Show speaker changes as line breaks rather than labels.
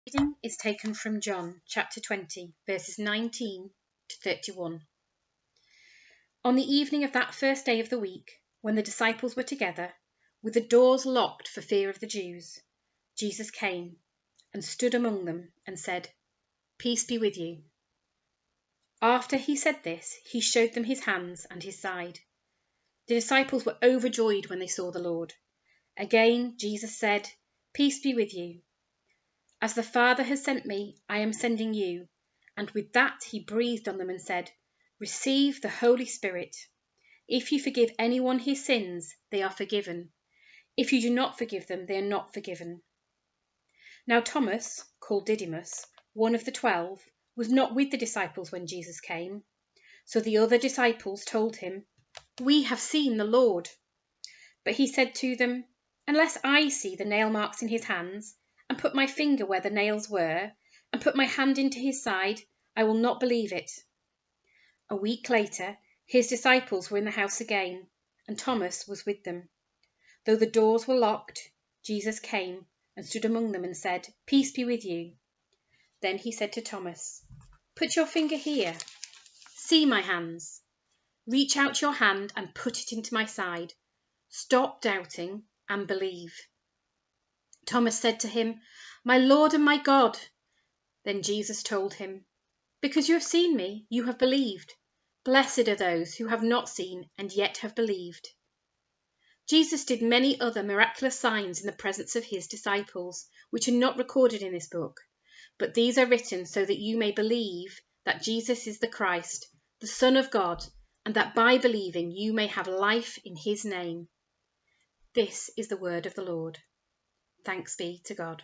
Reading is taken from John chapter 20, verses 19 to 31. On the evening of that first day of the week, when the disciples were together, with the doors locked for fear of the Jews, Jesus came and stood among them and said, "Peace be with you." After he said this, he showed them his hands and his side. The disciples were overjoyed when they saw the Lord. Again, Jesus said, "Peace be with you. As the Father has sent me, I am sending you." And with that he breathed on them and said, "Receive the Holy Spirit. If you forgive anyone his sins, they are forgiven. If you do not forgive them, they are not forgiven." Now Thomas, called Didymus, one of the 12, was not with the disciples when Jesus came. So the other disciples told him, "We have seen the Lord." But he said to them, "Unless I see the nail marks in his hands, and put my finger where the nails were, and put my hand into his side, I will not believe it." A week later, his disciples were in the house again, and Thomas was with them. Though the doors were locked, Jesus came and stood among them and said, "Peace be with you." Then he said to Thomas, "Put your finger here. See my hands. Reach out your hand and put it into my side. Stop doubting and believe." Thomas said to him, "My Lord and my God." Then Jesus told him, "Because you have seen me, you have believed. Blessed are those who have not seen and yet have believed." Jesus did many other miraculous signs in the presence of his disciples, which are not recorded in this book, but these are written so that you may believe that Jesus is the Christ, the Son of God, and that by believing you may have life in his name. This is the word of the Lord. Thanks be to God.